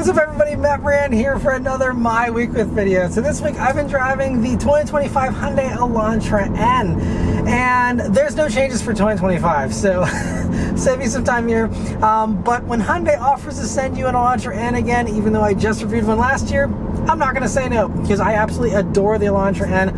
What's up everybody, Maran here for another My Week With video. So this week I've been driving the 2025 Hyundai Elantra N, and there's no changes for 2025, so save you some time here. But when Hyundai offers to send you an Elantra N again, even though I just reviewed one last year, I'm not going to say no, because I absolutely adore the Elantra N.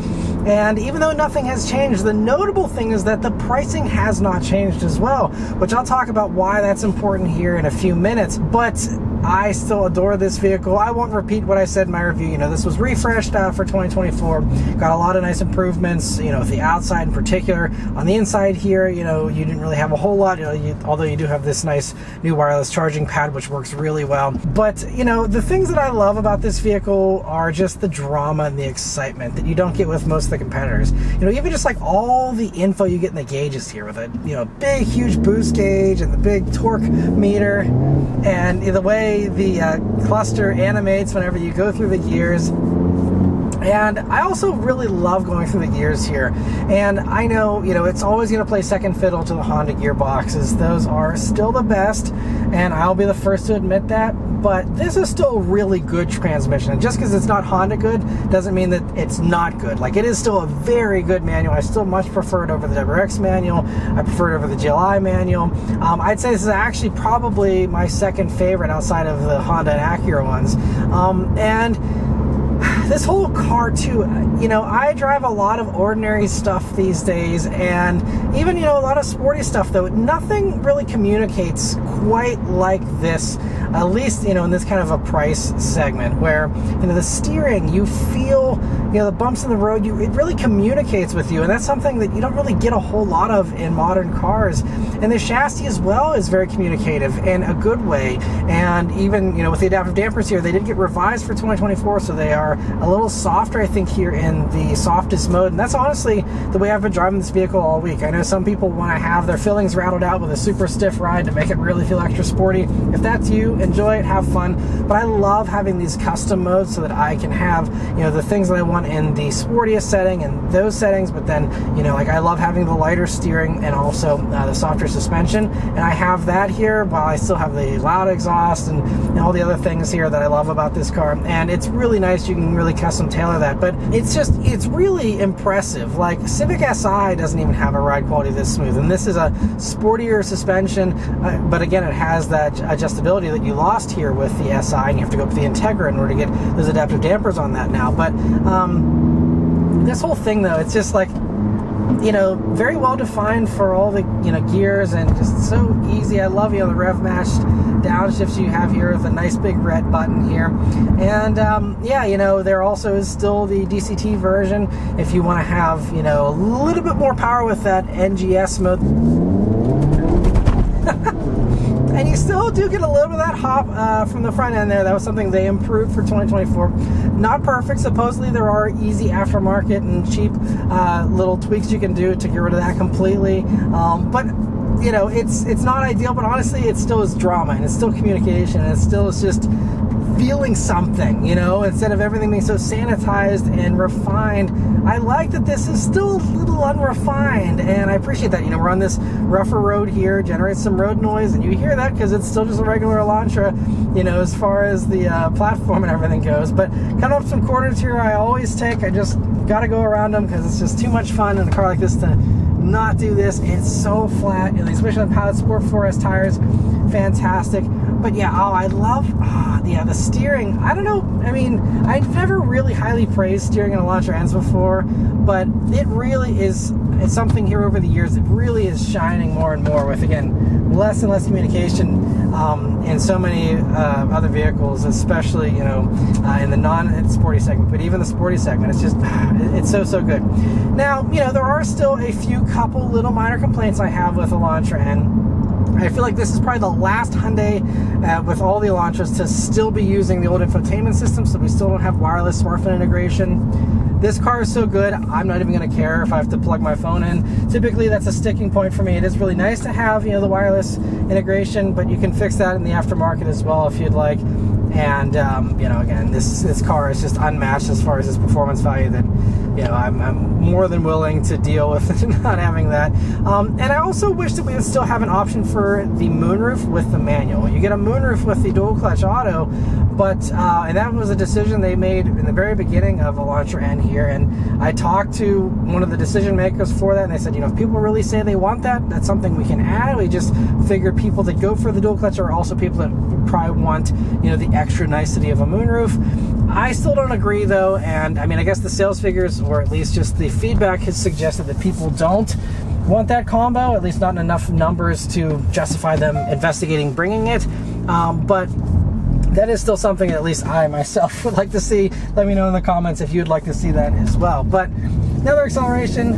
And even though nothing has changed, the notable thing is that the pricing has not changed as well, which I'll talk about why that's important here in a few minutes. But I still adore this vehicle. I won't repeat what I said in my review. You know, this was refreshed for 2024. Got a lot of nice improvements, you know, the outside in particular. On the inside here, you know, you didn't really have a whole lot, although you do have this nice new wireless charging pad, which works really well. But, you know, the things that I love about this vehicle are just the drama and the excitement that you don't get with most of the competitors. You know, even just like all the info you get in the gauges here with a, you know, big, huge boost gauge and the big torque meter, and the way the cluster animates whenever you go through the gears. And I also really love going through the gears here. And I know, you know, it's always going to play second fiddle to the Honda gearboxes. Those are still the best, and I'll be the first to admit that. But this is still really good transmission. And just because it's not Honda good doesn't mean that it's not good. Like, it is still a very good manual. I still much prefer it over the WRX manual. I prefer it over the GLI manual. I'd say this is actually probably my second favorite outside of the Honda and Acura ones. And this whole car too, you know, I drive a lot of ordinary stuff these days, and even, you know, a lot of sporty stuff, though nothing really communicates quite like this, at least, you know, in this kind of a price segment where, you know, the steering, you feel, you know, the bumps in the road, it really communicates with you, and that's something that you don't really get a whole lot of in modern cars. And the chassis as well is very communicative in a good way, and even, you know, with the adaptive dampers here, they did get revised for 2024, so they are a little softer, I think, here in the softest mode. And that's honestly the way I've been driving this vehicle all week. I know some people want to have their fillings rattled out with a super stiff ride to make it really feel extra sporty. If that's you, enjoy it, have fun. But I love having these custom modes so that I can have, you know, the things that I want in the sportiest setting and those settings. But then, you know, like, I love having the lighter steering and also the softer suspension. And I have that here while I still have the loud exhaust and all the other things here that I love about this car. And it's really nice. You can really custom tailor that, but it's really impressive. Like, Civic Si doesn't even have a ride quality this smooth, and this is a sportier suspension, but again, it has that adjustability that you lost here with the Si, and you have to go up to the Integra in order to get those adaptive dampers on that now. But this whole thing, though, it's just like, you know, very well defined for all the, you know, gears, and just so easy. I love, you know, the rev matched downshifts you have here with a nice big red button here. And yeah, you know, there also is still the DCT version if you want to have, you know, a little bit more power with that NGS mode. And you still do get a little bit of that hop from the front end there. That was something they improved for 2024. Not perfect. Supposedly there are easy aftermarket and cheap little tweaks you can do to get rid of that completely. But, you know, it's not ideal, but honestly, it still is drama, and it's still communication, and it still is just feeling something, you know, instead of everything being so sanitized and refined. I like that this is still a little unrefined, and I appreciate that. You know, we're on this rougher road here, generates some road noise, and you hear that because it's still just a regular Elantra, you know, as far as the platform and everything goes. But coming up some corners here, I always take, I just got to go around them because it's just too much fun in a car like this to not do this. It's so flat, and especially on Pilot Sport 4S tires, fantastic. But yeah, oh, I love, yeah, the steering. I don't know, I mean, I've never really highly praised steering in Elantra N's before, but it really is, it's something here over the years. It really is shining more and more with, again, less and less communication in so many other vehicles, especially, you know, in the non-sporty segment, but even the sporty segment, it's just, it's so good. Now, you know, there are still a couple little minor complaints I have with Elantra N. I feel like this is probably the last Hyundai with all the Elantras to still be using the old infotainment system, so we still don't have wireless smartphone integration. This car is so good, I'm not even going to care if I have to plug my phone in. Typically, that's a sticking point for me. It is really nice to have, you know, the wireless integration, but you can fix that in the aftermarket as well if you'd like. And you know, again, this car is just unmatched as far as its performance value. That, I'm more than willing to deal with not having that. And I also wish that we would still have an option for the moonroof with the manual. You get a moonroof with the dual clutch auto, but and that was a decision they made in the very beginning of Elantra N here. And I talked to one of the decision makers for that, and they said, if people really say they want that, that's something we can add. We just figured people that go for the dual clutch are also people that probably want, the extra nicety of a moonroof. I still don't agree though, and I guess the sales figures, or at least just the feedback, has suggested that people don't want that combo, at least not in enough numbers to justify them investigating bringing it. But that is still something that at least I myself would like to see. Let me know in the comments if you'd like to see that as well. But another acceleration.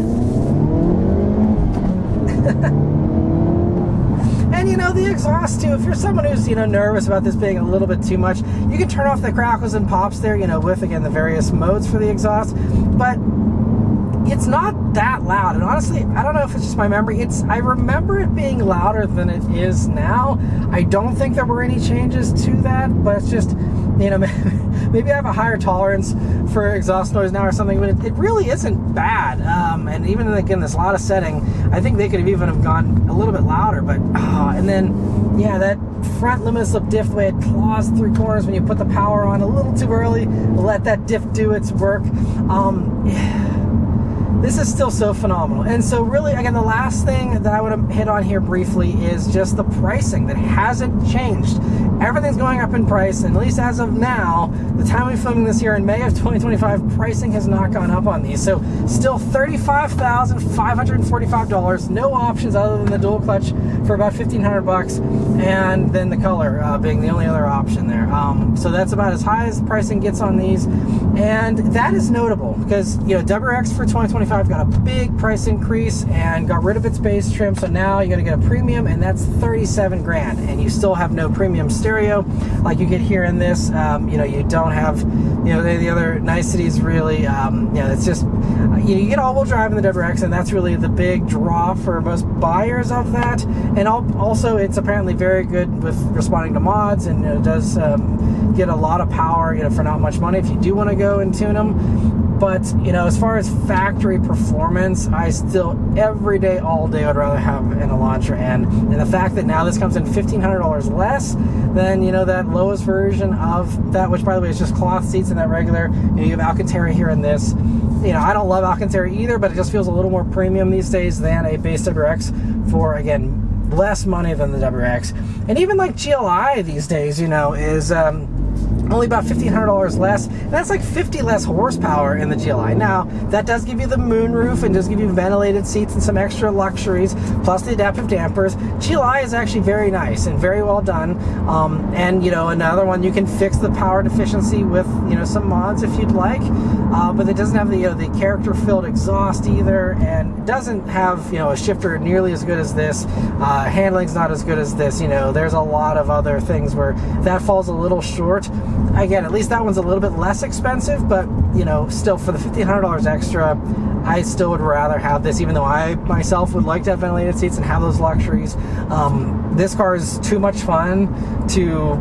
And the exhaust too, if you're someone who's nervous about this being a little bit too much, you can turn off the crackles and pops there, with again the various modes for the exhaust, but it's not that loud. And honestly, I don't know if it's just my memory, I remember it being louder than it is now. I don't think there were any changes to that, but it's just, maybe I have a higher tolerance for exhaust noise now or something, but it really isn't bad. And even in this louder setting, I think they could have gone a little bit louder, but and then that front limited slip diff, the way it claws 3 corners when you put the power on a little too early, let that diff do its work. This is still so phenomenal. And so really, again, the last thing that I want to hit on here briefly is just the pricing that hasn't changed. Everything's going up in price, and at least as of now, the time we're filming this here in May of 2025, pricing has not gone up on these. So still $35,545, no options other than the dual clutch for about $1,500, and then the color being the only other option there. So that's about as high as pricing gets on these, and that is notable because WRX for 2025 got a big price increase and got rid of its base trim, so now you got to get a premium, and that's $37 grand, and you still have no premium stereo like you get here in this. You don't have the other niceties really. It's just you get all-wheel drive in the WRX, and that's really the big draw for most buyers of that. And also it's apparently very good with responding to mods, and it does get a lot of power for not much money if you do want to go and tune them. But, as far as factory performance, I still, every day, all day, would rather have an Elantra N. And the fact that now this comes in $1,500 less than, that lowest version of that, which, by the way, is just cloth seats in that regular. You have Alcantara here in this. I don't love Alcantara either, but it just feels a little more premium these days than a base WRX for, again, less money than the WRX. And even like GLI these days, is only about $1,500 less, and that's like 50 less horsepower in the GLI. Now, that does give you the moonroof and does give you ventilated seats and some extra luxuries, plus the adaptive dampers. GLI is actually very nice and very well done. And another one, you can fix the power deficiency with some mods if you'd like, but it doesn't have the character-filled exhaust either, and it doesn't have a shifter nearly as good as this. Handling's not as good as this. There's a lot of other things where that falls a little short. Again, at least that one's a little bit less expensive, but still for the $1,500 extra, I still would rather have this, even though I myself would like to have ventilated seats and have those luxuries. This car is too much fun to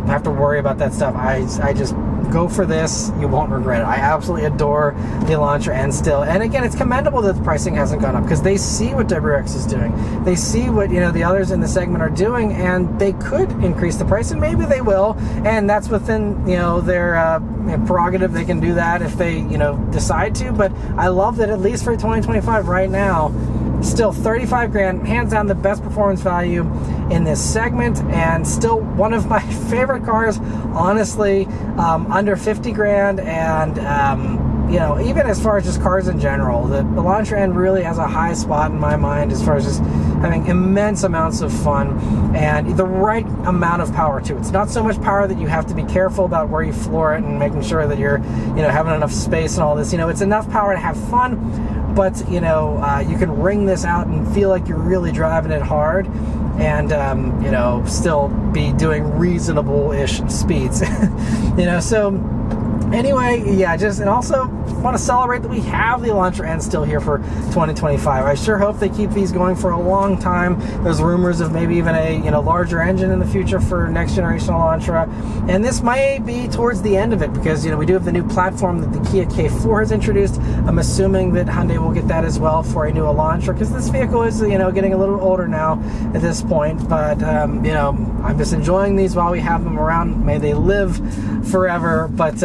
have to worry about that stuff. I just go for this. You won't regret it. I absolutely adore the Elantra N still. And again, it's commendable that the pricing hasn't gone up because they see what WRX is doing. They see what the others in the segment are doing, and they could increase the price, and maybe they will. And that's within their prerogative. They can do that if they decide to. But I love that at least for 2025 right now, still 35 grand, hands down the best performance value in this segment, and still one of my favorite cars, honestly, under 50 grand. And even as far as just cars in general, the Elantra N really has a high spot in my mind as far as just having immense amounts of fun and the right amount of power too. It's not so much power that you have to be careful about where you floor it and making sure that you're having enough space and all this. It's enough power to have fun, but you can wring this out and feel like you're really driving it hard, and still be doing reasonable-ish speeds. So Anyway, yeah, and also want to celebrate that we have the Elantra N still here for 2025. I sure hope they keep these going for a long time. There's rumors of maybe even a larger engine in the future for next generation Elantra, and this may be towards the end of it because we do have the new platform that the Kia K4 has introduced. I'm assuming that Hyundai will get that as well for a new Elantra because this vehicle is getting a little older now at this point. But I'm just enjoying these while we have them around. May they live forever. But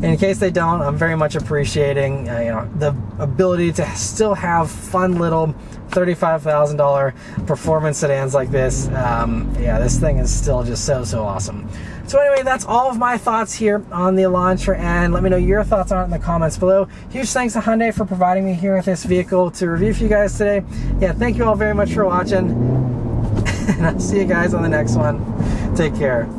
in case they don't, I'm very much appreciating the ability to still have fun little $35,000 performance sedans like this. Yeah, this thing is still just so awesome. So anyway, that's all of my thoughts here on the Elantra N. Let me know your thoughts on it in the comments below. Huge thanks to Hyundai for providing me here with this vehicle to review for you guys today. Yeah, thank you all very much for watching. And I'll see you guys on the next one. Take care.